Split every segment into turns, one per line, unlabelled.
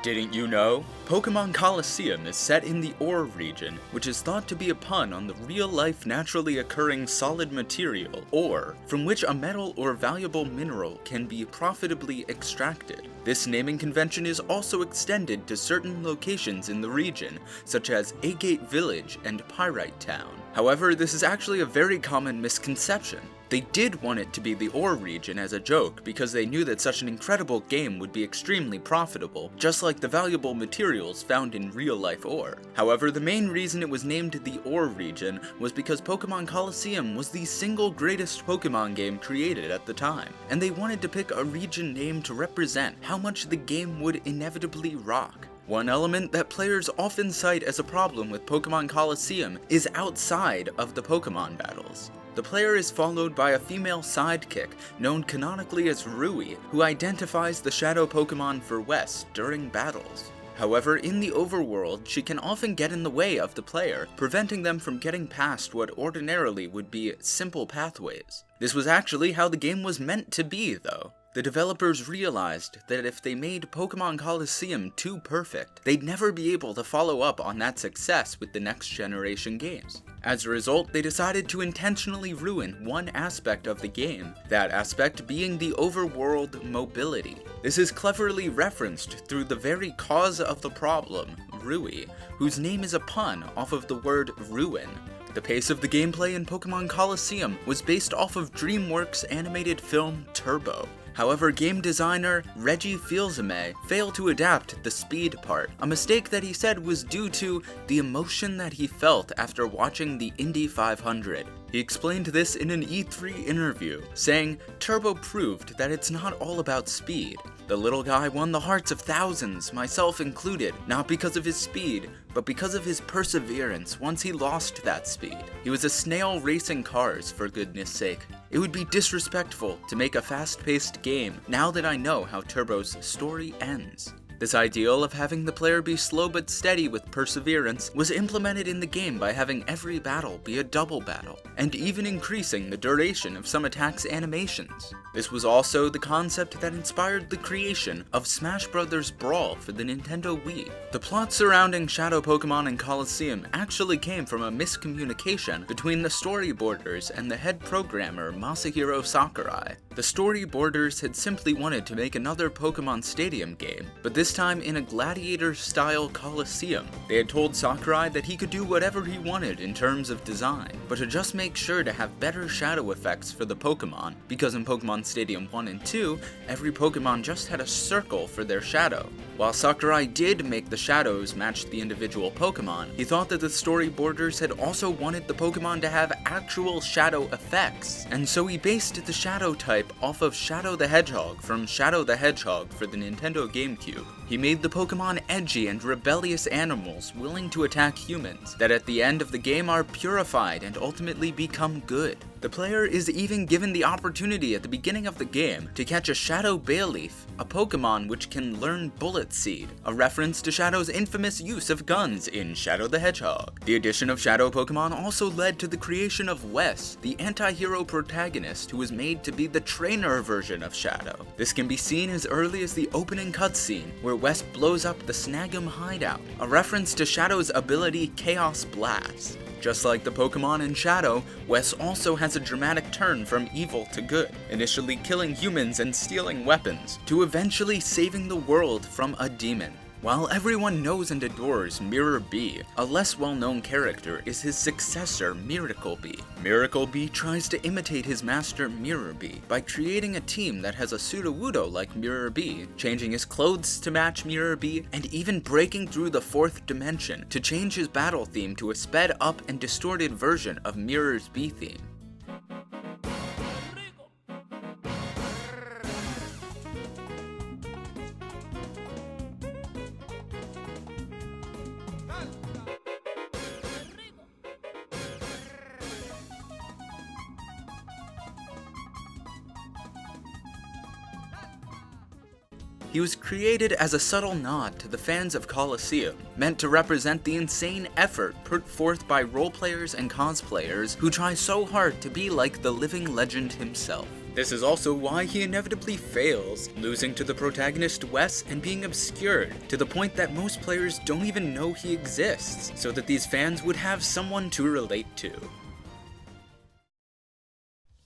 Didn't you know? Pokémon Colosseum is set in the Ore region, which is thought to be a pun on the real-life naturally occurring solid material, ore, from which a metal or valuable mineral can be profitably extracted. This naming convention is also extended to certain locations in the region, such as Agate Village and Pyrite Town. However, this is actually a very common misconception. They did want it to be the Ore region as a joke because they knew that such an incredible game would be extremely profitable, just like the valuable materials found in real-life ore. However, the main reason it was named the Ore region was because Pokémon Colosseum was the single greatest Pokémon game created at the time, and they wanted to pick a region name to represent how much the game would inevitably rock. One element that players often cite as a problem with Pokémon Colosseum is outside of the Pokémon battles. The player is followed by a female sidekick, known canonically as Rui, who identifies the shadow Pokémon for West during battles. However, in the overworld, she can often get in the way of the player, preventing them from getting past what ordinarily would be simple pathways. This was actually how the game was meant to be, though. The developers realized that if they made Pokémon Colosseum too perfect, they'd never be able to follow up on that success with the next generation games. As a result, they decided to intentionally ruin one aspect of the game, that aspect being the Overworld Mobility. This is cleverly referenced through the very cause of the problem, Rui, whose name is a pun off of the word ruin. The pace of the gameplay in Pokémon Colosseum was based off of DreamWorks' animated film Turbo. However, game designer Reggie Fils-Aimé failed to adapt the speed part, a mistake that he said was due to the emotion that he felt after watching the Indy 500. He explained this in an E3 interview, saying, "Turbo proved that it's not all about speed. The little guy won the hearts of thousands, myself included, not because of his speed, but because of his perseverance once he lost that speed. He was a snail racing cars, for goodness sake. It would be disrespectful to make a fast-paced game now that I know how Turbo's story ends." This ideal of having the player be slow but steady with perseverance was implemented in the game by having every battle be a double battle, and even increasing the duration of some attacks' animations. This was also the concept that inspired the creation of Smash Bros. Brawl for the Nintendo Wii. The plot surrounding Shadow Pokémon in Colosseum actually came from a miscommunication between the storyboarders and the head programmer Masahiro Sakurai. The storyboarders had simply wanted to make another Pokémon Stadium game, but this time in a gladiator-style Colosseum. They had told Sakurai that he could do whatever he wanted in terms of design, but to just make sure to have better shadow effects for the Pokémon, because in Pokémon Stadium 1 and 2, every Pokémon just had a circle for their shadow. While Sakurai did make the shadows match the individual Pokémon, he thought that the storyboarders had also wanted the Pokémon to have actual shadow effects, and so he based the shadow type off of Shadow the Hedgehog from Shadow the Hedgehog for the Nintendo GameCube. He made the Pokémon edgy and rebellious animals willing to attack humans, that at the end of the game are purified and ultimately become good. The player is even given the opportunity at the beginning of the game to catch a Shadow Bayleaf, a Pokémon which can learn Bullet Seed, a reference to Shadow's infamous use of guns in Shadow the Hedgehog. The addition of Shadow Pokémon also led to the creation of Wes, the anti-hero protagonist who was made to be the trainer version of Shadow. This can be seen as early as the opening cutscene, where Wes blows up the Snag'em hideout, a reference to Shadow's ability Chaos Blast. Just like the Pokémon in Shadow, Wes also has a dramatic turn from evil to good, initially killing humans and stealing weapons, to eventually saving the world from a demon. While everyone knows and adores Miror B, a less well-known character is his successor, Mirakle B. Mirakle B tries to imitate his master Miror B by creating a team that has a Sudowoodo like Miror B, changing his clothes to match Miror B, and even breaking through the fourth dimension to change his battle theme to a sped up and distorted version of Miror's B theme. He was created as a subtle nod to the fans of Colosseum, meant to represent the insane effort put forth by roleplayers and cosplayers who try so hard to be like the living legend himself. This is also why he inevitably fails, losing to the protagonist Wes and being obscured, to the point that most players don't even know he exists, so that these fans would have someone to relate to.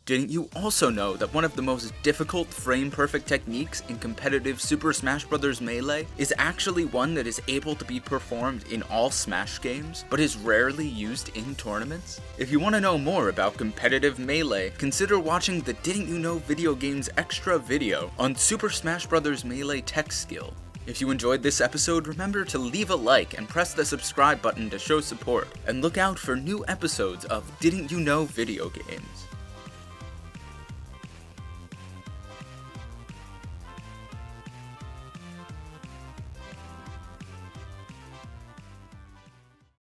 Didn't you also know that one of the most difficult frame-perfect techniques in competitive Super Smash Bros. Melee is actually one that is able to be performed in all Smash games, but is rarely used in tournaments? If you want to know more about competitive Melee, consider watching the Didn't You Know Video Games extra video on Super Smash Bros. Melee tech skill. If you enjoyed this episode, remember to leave a like and press the subscribe button to show support, and look out for new episodes of Didn't You Know Video Games.